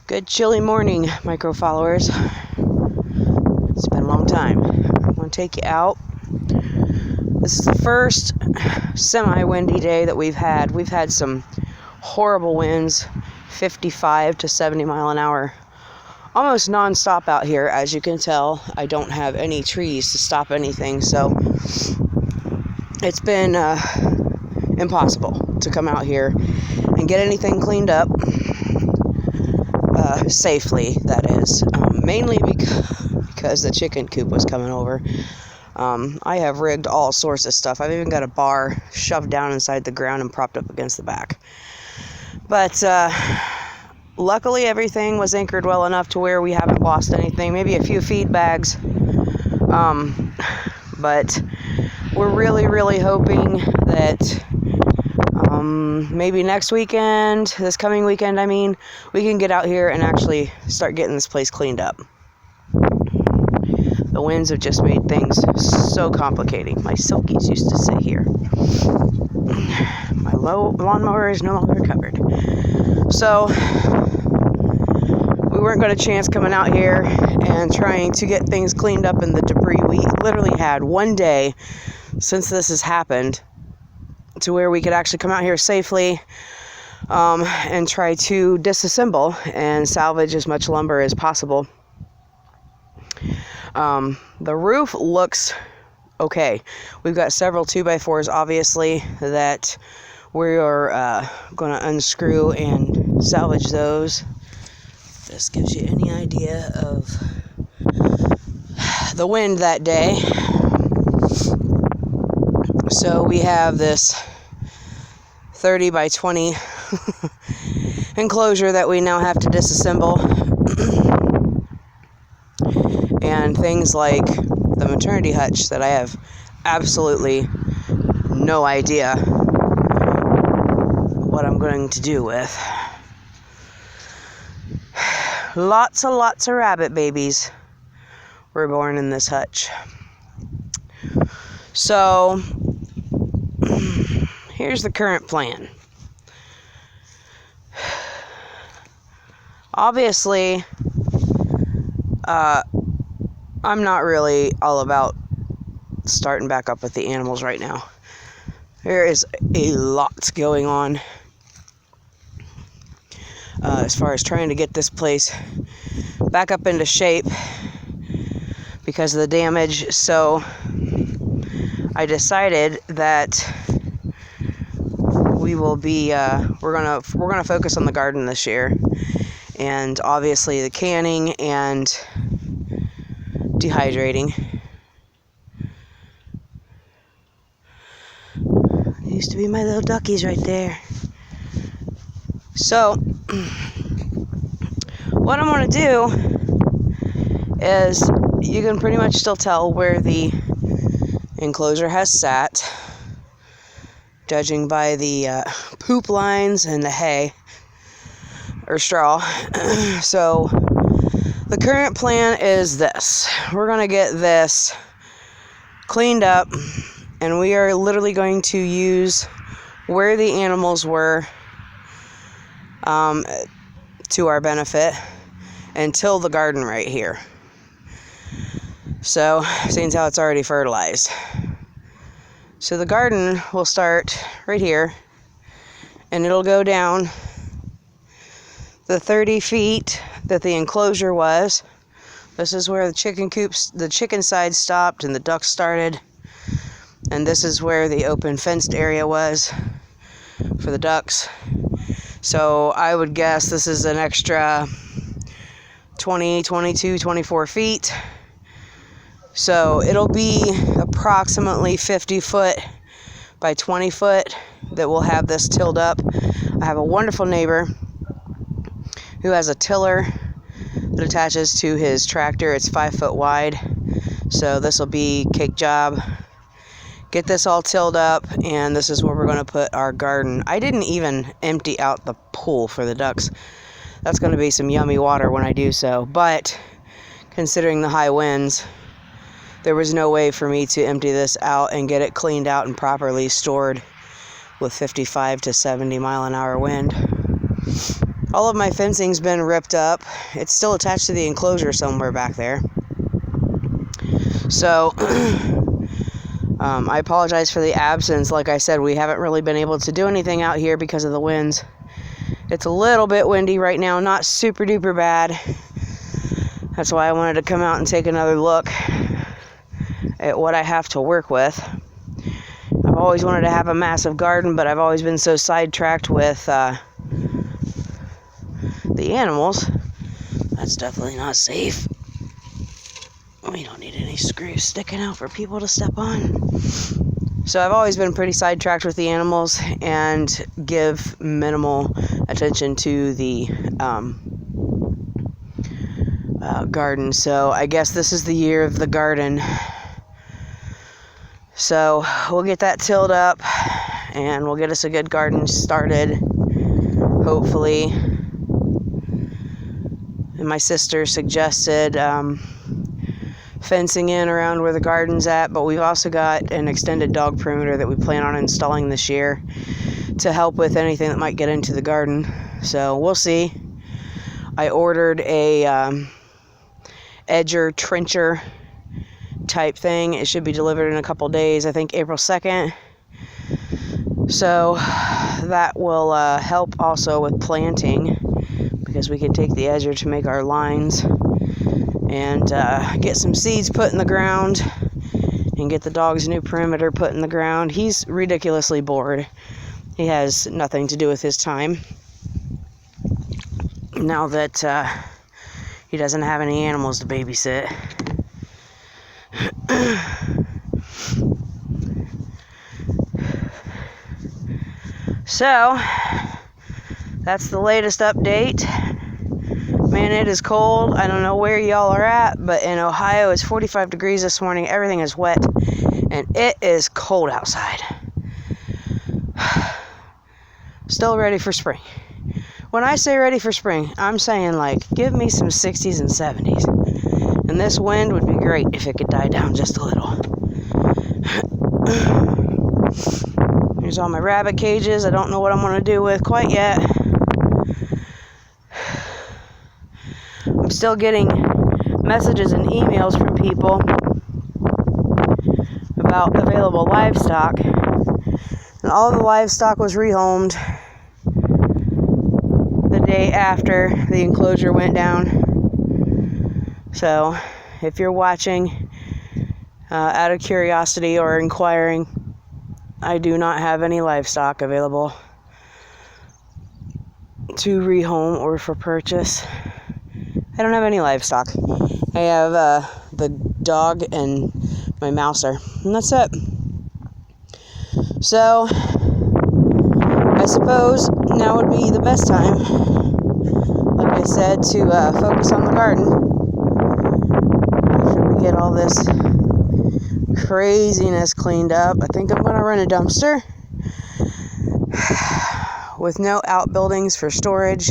Good chilly morning, micro followers. It's been a long time. I'm going to take you out. This is the first semi-windy day that we've had. We've had some horrible winds, 55 to 70 mile an hour, almost non-stop out here. As you can tell, I don't have any trees to stop anything, so it's been impossible to come out here and get anything cleaned up safely, that is. Mainly because the chicken coop was coming over. I have rigged all sorts of stuff. I've even got a bar shoved down inside the ground and propped up against the back. But luckily everything was anchored well enough to where we haven't lost anything. Maybe a few feed bags. But we're really hoping that maybe next weekend, this coming weekend, we can get out here and actually start getting this place cleaned up. The winds have just made things so complicating. My silkies used to sit here. My lawnmower is no longer covered. So we weren't going to chance coming out here and trying to get things cleaned up in the debris. We literally had one day since this has happened to where we could actually come out here safely and try to disassemble and salvage as much lumber as possible. The roof looks okay. We've got several 2x4s, obviously, that we're going to unscrew and salvage those. If this gives you any idea of the wind that day. So we have this 30 by 20 enclosure that we now have to disassemble. And things like the maternity hutch that I have absolutely no idea what I'm going to do with. Lots of rabbit babies were born in this hutch. So here's the current plan. Obviously, I'm not really all about starting back up with the animals right now. There is a lot going on as far as trying to get this place back up into shape because of the damage. So I decided that we will be we're gonna focus on the garden this year, and obviously the canning and dehydrating. Used to be my little duckies right there. So what I'm going to do is, you can pretty much still tell where the enclosure has sat, judging by the poop lines and the hay or straw. So the current plan is this. We're going to get this cleaned up, and we are literally going to use where the animals were to our benefit and till the garden right here. So, seeing how it's already fertilized. So the garden will start right here, and it'll go down the 30 feet that the enclosure was. This is where the chicken side stopped and the ducks started. And this is where the open fenced area was for the ducks. So I would guess this is an extra 20, 22, 24 feet. So it'll be approximately 50 foot by 20 foot that we'll have this tilled up. I have a wonderful neighbor who has a tiller that attaches to his tractor. It's 5 foot wide. So this will be cake job. Get this all tilled up, and this is where we're going to put our garden. I didn't even empty out the pool for the ducks. That's going to be some yummy water when I do so. But considering the high winds, there was no way for me to empty this out and get it cleaned out and properly stored with 55 to 70 mile an hour wind. All of my fencing's been ripped up. It's still attached to the enclosure somewhere back there. So, I apologize for the absence. Like I said, we haven't really been able to do anything out here because of the winds. It's a little bit windy right now, not super duper bad. That's why I wanted to come out and take another look at what I have to work with. I've always wanted to have a massive garden, but I've always been so sidetracked with the animals. That's definitely not safe. We don't need any screws sticking out for people to step on. So I've always been pretty sidetracked with the animals and give minimal attention to the garden. So I guess this is the year of the garden. So we'll get that tilled up and we'll get us a good garden started, hopefully. And my sister suggested fencing in around where the garden's at, but we've also got an extended dog perimeter that we plan on installing this year to help with anything that might get into the garden. So we'll see. I ordered a edger trencher type thing. It should be delivered in a couple days, I think April 2nd. So that will help also with planting, because we can take the edger to make our lines and get some seeds put in the ground and get the dog's new perimeter put in the ground. He's ridiculously bored. He has nothing to do with his time now that he doesn't have any animals to babysit. So that's the latest update. Man, it is cold. I don't know where y'all are at, but in Ohio it's 45 degrees this morning. Everything is wet and it is cold outside. Still ready for spring. When I say ready for spring, I'm saying like give me some 60s and 70s. And this wind would be great if it could die down just a little. Here's all my rabbit cages. I don't know what I'm going to do with quite yet. I'm still getting messages and emails from people about available livestock. And all the livestock was rehomed the day after the enclosure went down. So, if you're watching out of curiosity or inquiring, I do not have any livestock available to rehome or for purchase. I don't have any livestock. I have the dog and my mouser, and that's it. So, I suppose now would be the best time, like I said, to focus on the garden. After we get all this craziness cleaned up, I think I'm going to rent a dumpster with no outbuildings for storage.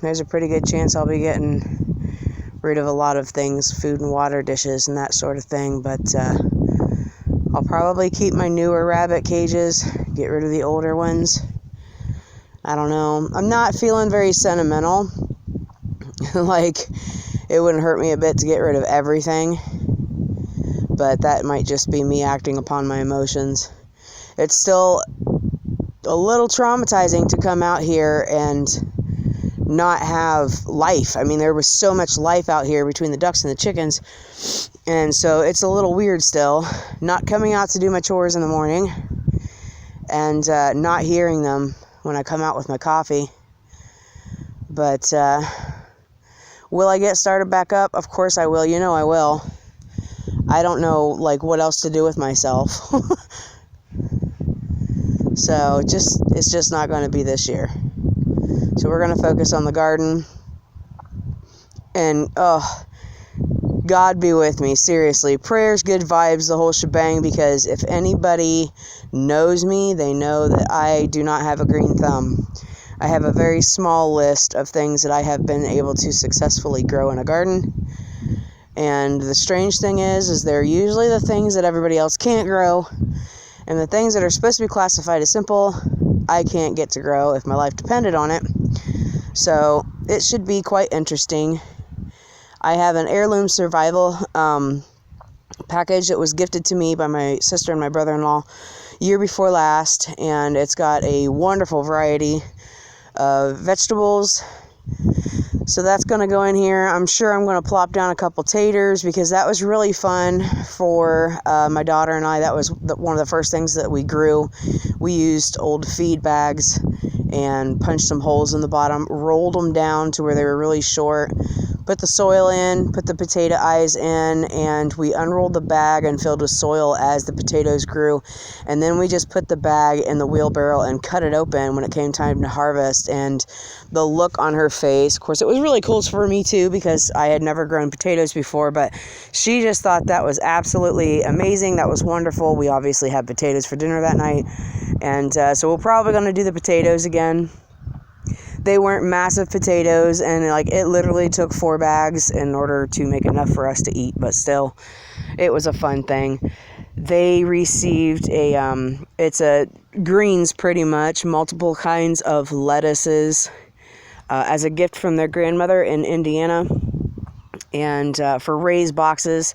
There's a pretty good chance I'll be getting rid of a lot of things, food and water dishes and that sort of thing, but I'll probably keep my newer rabbit cages, get rid of the older ones. I don't know. I'm not feeling very sentimental. Like, it wouldn't hurt me a bit to get rid of everything, but that might just be me acting upon my emotions. It's still a little traumatizing to come out here and not have life. I mean, there was so much life out here between the ducks and the chickens, and so it's a little weird still, not coming out to do my chores in the morning, and not hearing them when I come out with my coffee. But will I get started back up? Of course I will. You know I will. I don't know, like, what else to do with myself. So it's just not going to be this year. So we're going to focus on the garden. And, God be with me, seriously. Prayers, good vibes, the whole shebang, because if anybody knows me, they know that I do not have a green thumb. I have a very small list of things that I have been able to successfully grow in a garden. And the strange thing is they're usually the things that everybody else can't grow. And the things that are supposed to be classified as simple, I can't get to grow if my life depended on it. So it should be quite interesting. I have an heirloom survival package that was gifted to me by my sister and my brother-in-law year before last, and it's got a wonderful variety of vegetables. So that's going to go in here. I'm sure I'm going to plop down a couple taters, because that was really fun for my daughter and I. That was one of the first things that we grew. We used old feed bags and punched some holes in the bottom, rolled them down to where they were really short, put the soil in, put the potato eyes in, and we unrolled the bag and filled with soil as the potatoes grew. And then we just put the bag in the wheelbarrow and cut it open when it came time to harvest. And the look on her face, of course, it was really cool for me too, because I had never grown potatoes before, but she just thought that was absolutely amazing. That was wonderful. We obviously had potatoes for dinner that night. And so we're probably going to do the potatoes again. They weren't massive potatoes, and it literally took 4 bags in order to make enough for us to eat, but still, it was a fun thing. They received it's a greens pretty much, multiple kinds of lettuces as a gift from their grandmother in Indiana, and for raised boxes.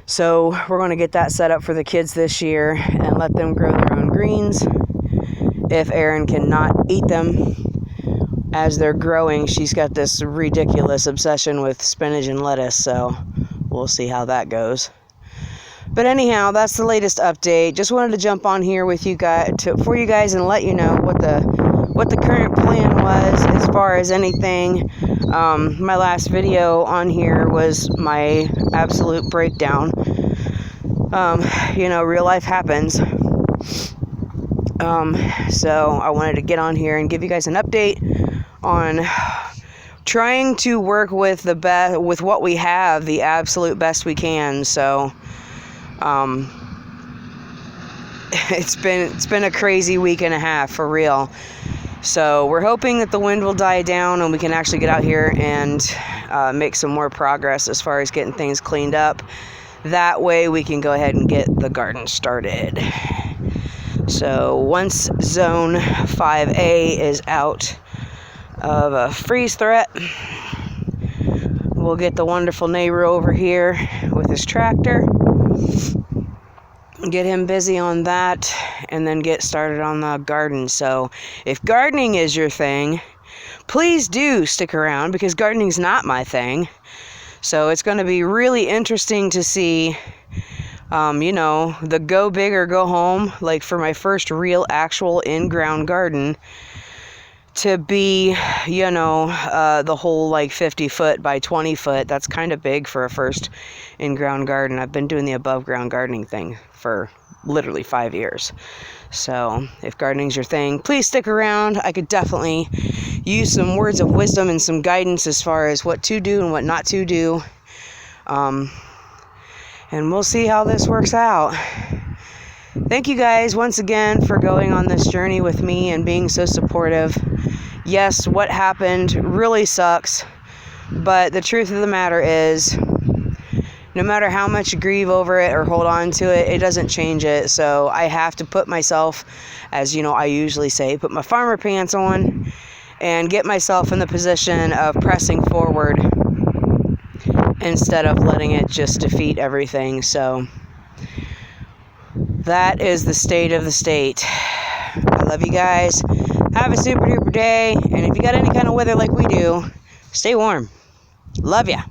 So we're going to get that set up for the kids this year and let them grow their own greens. If Erin cannot eat them as they're growing, she's got this ridiculous obsession with spinach and lettuce, so we'll see how that goes. But anyhow, that's the latest update. Just wanted to jump on here with you guys for you guys and let you know what the current plan was as far as anything. My last video on here was my absolute breakdown. Real life happens. So I wanted to get on here and give you guys an update on trying to work with with what we have, the absolute best we can. So it's been a crazy week and a half for real. So we're hoping that the wind will die down and we can actually get out here and make some more progress as far as getting things cleaned up. That way we can go ahead and get the garden started. So once zone 5A is out of a freeze threat, we'll get the wonderful neighbor over here with his tractor, get him busy on that, and then get started on the garden. So if gardening is your thing, please do stick around, because gardening's not my thing. So it's going to be really interesting to see the go big or go home, like for my first real actual in-ground garden, to be, the whole 50 foot by 20 foot. That's kind of big for a first in-ground garden. I've been doing the above ground gardening thing for literally 5 years. So if gardening's your thing, please stick around. I could definitely use some words of wisdom and some guidance as far as what to do and what not to do. And we'll see how this works out. Thank you guys once again for going on this journey with me and being so supportive. Yes, what happened really sucks, but the truth of the matter is, no matter how much you grieve over it or hold on to it, it doesn't change it. So I have to put myself, as I usually say, put my farmer pants on and get myself in the position of pressing forward instead of letting it just defeat everything. So that is the state of the state. I love you guys. Have a super duper day. And if you got any kind of weather like we do, stay warm. Love ya.